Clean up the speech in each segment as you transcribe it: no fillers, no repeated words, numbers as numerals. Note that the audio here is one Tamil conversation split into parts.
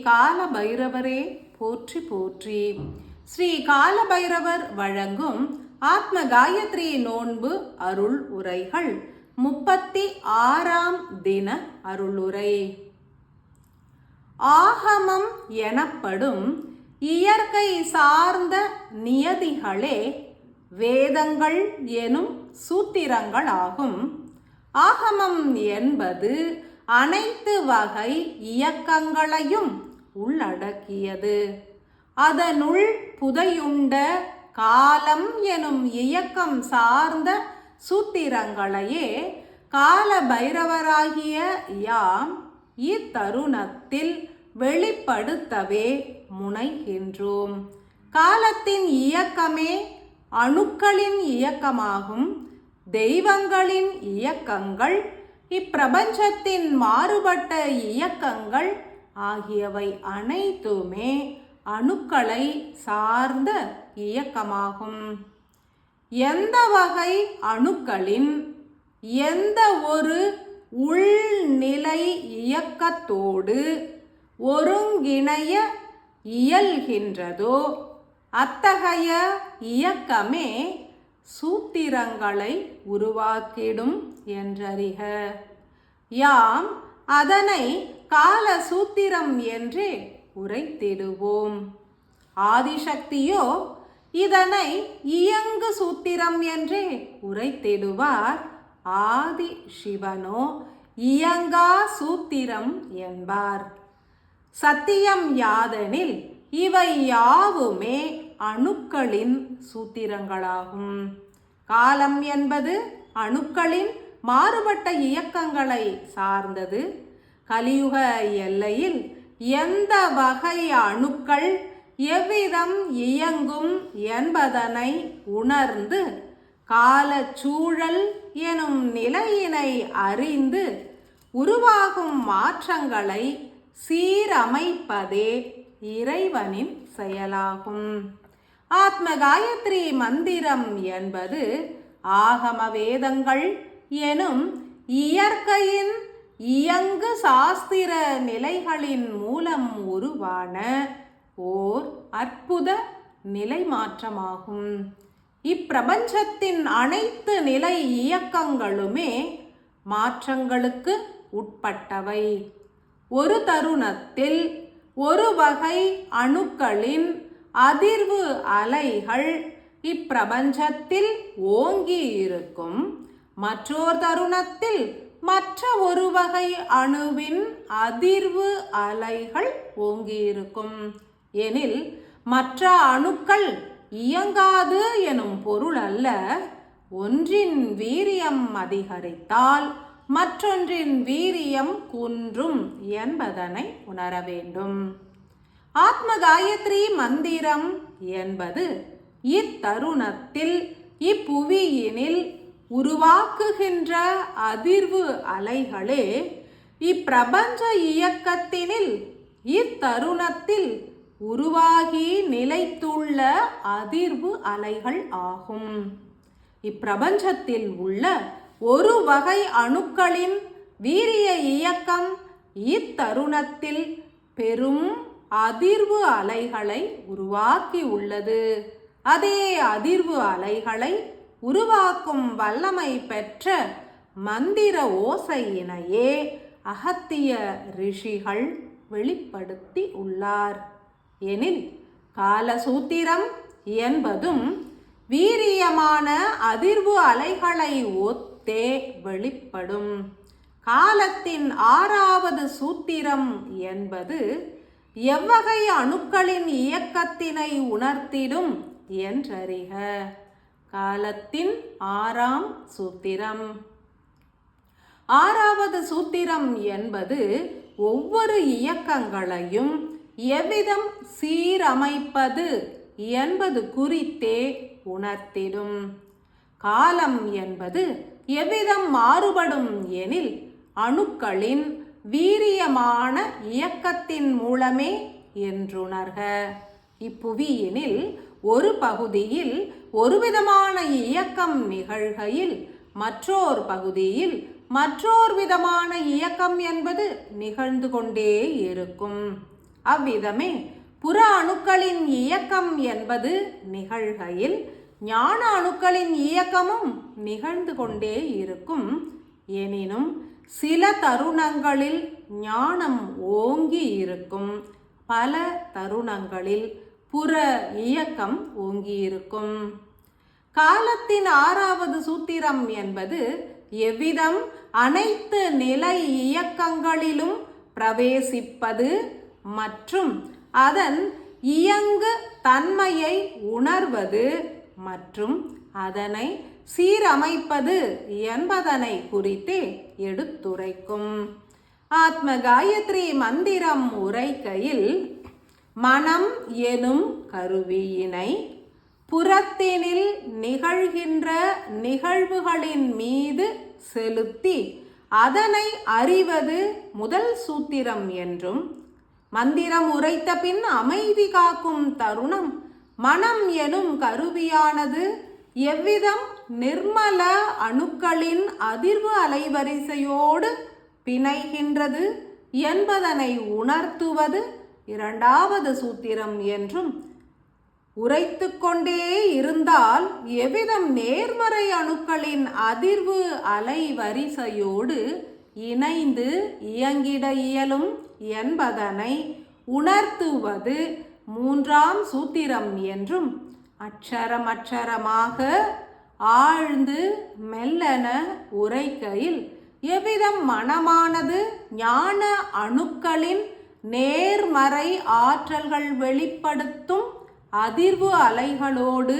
கால பைரவரே போற்றி போற்றி. ஸ்ரீ கால பைரவர் வழங்கும் ஆத்ம காயத்ரி நோன்பு அருள் உரைகள் 36ஆம் தின அருளுரை. ஆகமம் எனப்படும் இயற்கை சார்ந்த நியதிகளே வேதங்கள் எனும் சூத்திரங்களாகும். ஆகமம் என்பது அனைத்து வகை இயக்கங்களையும் உள்ளடக்கியது. அதனுள் புதையுண்ட காலம் எனும் இயக்கம் சார்ந்த சூத்திரங்களையே கால பைரவராகிய யாம் இத்தருணத்தில் வெளிப்படுத்தவே முனைகின்றோம். காலத்தின் இயக்கமே அணுக்களின் இயக்கமாகும். தெய்வங்களின் இயக்கங்கள், இப்பிரபஞ்சத்தின் மாறுபட்ட இயக்கங்கள் ஆகியவை அனைத்துமே அணுக்களை சார்ந்த இயக்கமாகும். எந்த வகை அணுக்களின் எந்த ஒரு உள்நிலை இயக்கத்தோடு ஒருங்கிணைய இயல்கின்றதோ அத்தகைய இயக்கமே சூத்திரங்களை உருவாக்கிடும் என்றறிக. யாம் அதனை கால சூத்திரம் என்றே உரைத்திடுவோம். ஆதிசக்தியோ இதனை இயங்கு சூத்திரம் என்றே உரைத்திடுவார். ஆதி சிவனோ இயங்கா சூத்திரம் என்பார். சத்தியம் யாதெனில் இவை யாவுமே அணுக்களின் சூத்திரங்களாகும். காலம் என்பது அணுக்களின் மாறுபட்ட இயக்கங்களை சார்ந்தது. கலியுக எல்லையில் எந்த வகை அணுக்கள் எவ்விதம் இயங்கும் என்பதனை உணர்ந்து காலச்சூழல் எனும் நிலையினை அறிந்து உருவாகும் மாற்றங்களை சீரமைப்பதே இறைவனின் செயலாகும். ஆத்ம காயத்ரி மந்திரம் என்பது ஆகம வேதங்கள் எனும் இயற்கையின் இயங்கு சாஸ்திர நிலைகளின் மூலம் உருவான ஓர் அற்புத நிலை மாற்றமாகும். இப்பிரபஞ்சத்தின் அனைத்து நிலை இயக்கங்களுமே மாற்றங்களுக்கு உட்பட்டவை. ஒரு தருணத்தில் ஒரு வகை அணுக்களின் அதிர்வு அலைகள் இப்பிரபஞ்சத்தில் ஓங்கி இருக்கும். மற்றொரு தருணத்தில் மற்ற ஒரு வகை அணுவின் அதிர்வு அலைகள் ஓங்கியிருக்கும் எனில் மற்ற அணுக்கள் இயங்காது எனும் பொருள் அல்ல. ஒன்றின் வீரியம் அதிகரித்தால் மற்றொன்றின் வீரியம் குன்றும் என்பதனை உணர வேண்டும். ஆத்ம காயத்ரி மந்திரம் என்பது இத்தருணத்தில் இப்புவியினில் உருவாக்குகின்ற அதிர்வு அலைகளே இப்பிரபஞ்ச இயக்கத்தினில் இத்தருணத்தில் உருவாகி நிலைத்துள்ள அதிர்வு அலைகள் ஆகும். இப்பிரபஞ்சத்தில் உள்ள ஒரு வகை அணுக்களின் வீரிய இயக்கம் இத்தருணத்தில் பெரும் அதிர்வு அலைகளை உருவாக்கி உள்ளது. அதே அதிர்வு அலைகளை உருவாக்கும் வல்லமை பெற்ற மந்திர ஓசையினையே அகத்திய ரிஷிகள் வெளிப்படுத்தி உள்ளார். எனில் காலசூத்திரம் என்பதும் வீரியமான அதிர்வு அலைகளை ஒத்தே வெளிப்படும். காலத்தின் 6வது சூத்திரம் என்பது எவ்வகை அணுக்களின் இயக்கத்தினை உணர்த்திடும் என்றறிக. காலத்தின் 6ஆம் சூத்திரம். 6வது சூத்திரம் என்பது ஒவ்வொரு இயக்கங்களையும் எவ்விதம் சீரமைப்பது என்பது குறித்தே உணர்த்திடும். காலம் என்பது எவ்விதம் மாறுபடும் எனில் அணுக்களின் வீரியமான இயக்கத்தின் மூலமே என்றுணர்க. இப்புவியினில் ஒரு பகுதியில் ஒருவிதமான இயக்கம் நிகழ்கையில் மற்றோர் பகுதியில் மற்றோர் விதமான இயக்கம் என்பது நிகழ்ந்து கொண்டே இருக்கும். அவ்விதமே புற அணுக்களின் இயக்கம் என்பது நிகழ்கையில் ஞான அணுக்களின் இயக்கமும் நிகழ்ந்து கொண்டே இருக்கும். எனினும் சில தருணங்களில் ஞானம் ஓங்கி இருக்கும், பல தருணங்களில் புற இயக்கம் ஓங்கியிருக்கும். காலத்தின் 6வது சூத்திரம் என்பது எவ்விதம் அனைத்து நிலை இயக்கங்களிலும் பிரவேசிப்பது மற்றும் அதன் இயங்கு தன்மையை உணர்வது மற்றும் அதனை சீரமைப்பது என்பதனை குறித்தே எடுத்துரைக்கும். ஆத்ம காயத்ரி மந்திரம் உரைக்கையில் மனம் எனும் கருவியினை புறத்தினில் நிகழ்கின்ற நிகழ்வுகளின் மீது செலுத்தி அதனை அறிவது முதல் சூத்திரம் என்றும், மந்திரம் உரைத்த பின் அமைதி காக்கும் தருணம் மனம் எனும் கருவியானது எவ்விதம் நிர்மல அணுக்களின் அதிர்வு அலைவரிசையோடு பிணைகின்றது என்பதனை உணர்த்துவது 2வது சூத்திரம் என்றும், உரைத்து கொண்டே இருந்தால் எவ்விதம் நேர்மறை அணுக்களின் அதிர்வு அலைவரிசையோடு இணைந்து இயங்கிட இயலும் என்பதனை உணர்த்துவது 3ஆம் சூத்திரம் என்றும், அட்சரமட்சரமாக ஆழ்ந்து மெல்லன உரைக்கையில் எவ்விதம் மனமானது ஞான அணுக்களின் நேர்மறை ஆற்றல்கள் வெளிப்படுத்தும் அதிர்வு அலைகளோடு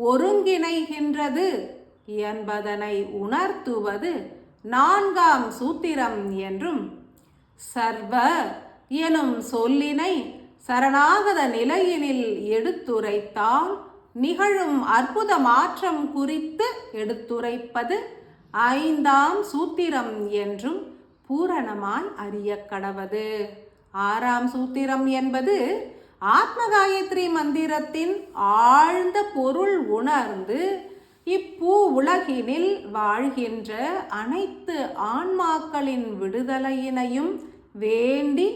ஒருங்கிணைகின்றது என்பதனை உணர்த்துவது 4ஆம் சூத்திரம் என்றும், சர்வ எனும் சொல்லினை சரணாகத நிலையினில் எடுத்துரைத்தால் நிகழும் அற்புத மாற்றம் குறித்து எடுத்துரைப்பது 5ஆம் சூத்திரம் என்றும் பூரணமாய் அறிய கடவது. 6ஆம் சூத்திரம் என்பது ஆத்ம காயத்ரி மந்திரத்தின் ஆழ்ந்த பொருள் உணர்ந்து இப்பூ உலகினில் வாழ்கின்ற அனைத்து ஆன்மாக்களின் விடுதலையினையும் வேண்டி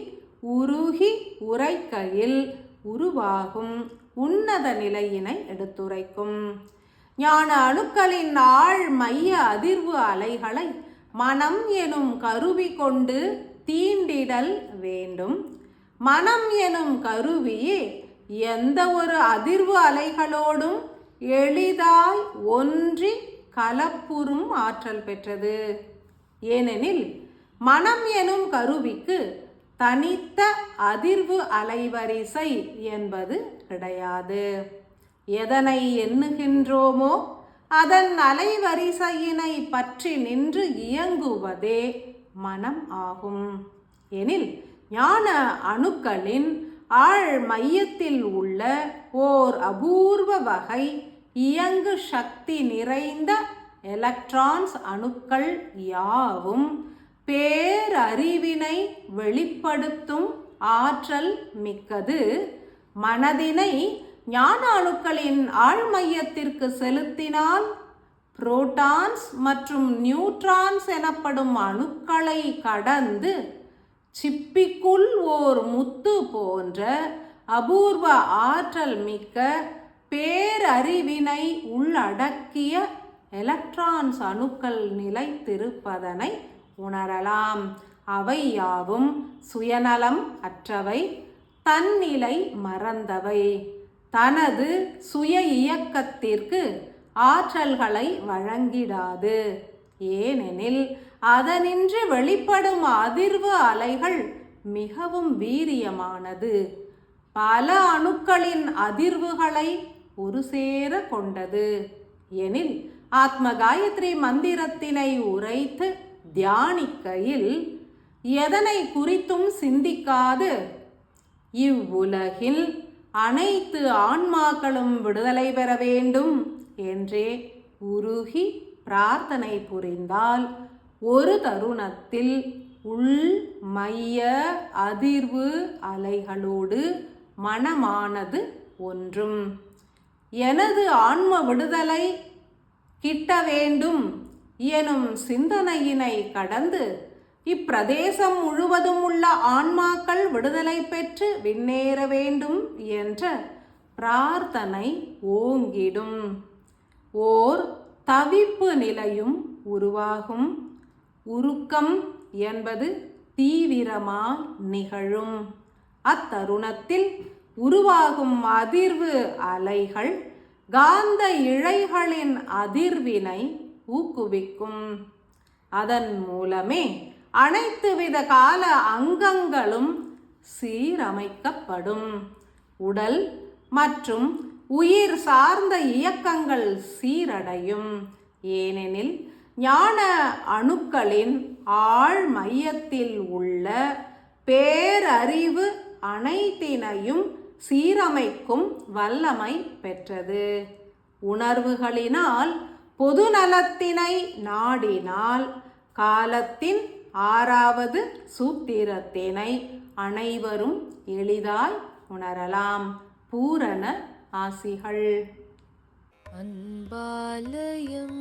உருகி உரைக்கையில் உருவாகும் உன்னத நிலையினை எடுத்துரைக்கும். ஞான அணுக்களின் ஆழ் மைய அதிர்வு அலைகளை மனம் எனும் கருவி கொண்டு தீண்டிடல் வேண்டும். மனம் எனும் கருவியே எந்த ஒரு அதிர்வு அலைகளோடும் எளிதாய் ஒன்றி கலப்புறும் ஆற்றல் பெற்றது. ஏனெனில் மனம் எனும் கருவிக்கு தனித்த அதிர்வு அலைவரிசை என்பது கிடையாது. எதனை எண்ணுகின்றோமோ அதன் அலைவரிசையினை பற்றி நின்று இயங்குவதே மனம் ஆகும். எனில் ஞான அணுக்களின் ஆழ் மையத்தில் உள்ள ஓர் அபூர்வ வகை இயங்கு சக்தி நிறைந்த எலக்ட்ரான்ஸ் அணுக்கள் யாவும் பேரறிவினை வெளிப்படுத்தும் ஆற்றல் மிக்கது. மனதினை ஞான அணுக்களின் ஆழ்மையத்திற்கு செலுத்தினால் புரோட்டான்ஸ் மற்றும் நியூட்ரான்ஸ் எனப்படும் அணுக்களை கடந்து சிப்பிக்குள் ஓர் முத்து போன்ற அபூர்வ ஆற்றல் மிக்க பேரறிவினை உள்ளடக்கிய எலக்ட்ரான்ஸ் அணுக்கள் நிலைத்திருப்பதனை உணரலாம். அவை யாவும் சுயநலம் அற்றவை, தன்னிலை மறந்தவை, தனது சுய இயக்கத்திற்கு ஆற்றல்களை வழங்கிடாது. ஏனெனில் அதனின்று வெளிப்படும் அதிர்வு அலைகள் மிகவும் வீரியமானது, பல அணுக்களின் அதிர்வுகளை ஒரு சேர கொண்டது. எனில் ஆத்ம காயத்ரி மந்திரத்தினை உரைத்து தியானிக்கையில் எதனை குறித்தும் சிந்திக்காது இவ்வுலகில் அனைத்து ஆன்மாக்களும் விடுதலை பெற வேண்டும் என்றே உருகி பிரார்த்தனை புரிந்தால் ஒரு தருணத்தில் உள் மைய அதிர்வு அலைகளோடு மனமானது ஒன்றும். எனது ஆன்ம விடுதலை கிட்ட வேண்டும் எனும் சிந்தனையினை கடந்து இப்பிரதேசம் முழுவதும் உள்ள ஆன்மாக்கள் விடுதலை பெற்று விண்ணேற வேண்டும் என்ற பிரார்த்தனை ஓங்கிடும். ஓர் தவிப்பு நிலையும் உருவாகும். உருக்கம் என்பது தீவிரமாய் நிகழும். அத்தருணத்தில் உருவாகும் அதிர்வு அலைகள் காந்த இழைகளின் அதிர்வினை ஊக்குவிக்கும். அதன் மூலமே அனைத்து வித கால அங்கங்களும் சீரமைக்கப்படும். உடல் மற்றும் உயிர் சார்ந்த இயக்கங்கள் சீரடையும். ஏனெனில் ஞான அணுக்களின் ஆழ் மையத்தில் உள்ள பேரறிவு அனைத்தினையும் சீரமைக்கும் வல்லமை பெற்றது. உணர்வுகளினால் பொதுநலத்தினை நாடினால் காலத்தின் 6வது சூத்திரத்தினை அனைவரும் எளிதாய் உணரலாம். பூரண ஆசிகள். அன்பாலயம்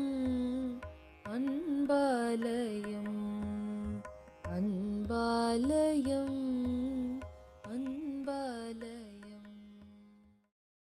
அன்பாலயம் அன்பாலயம்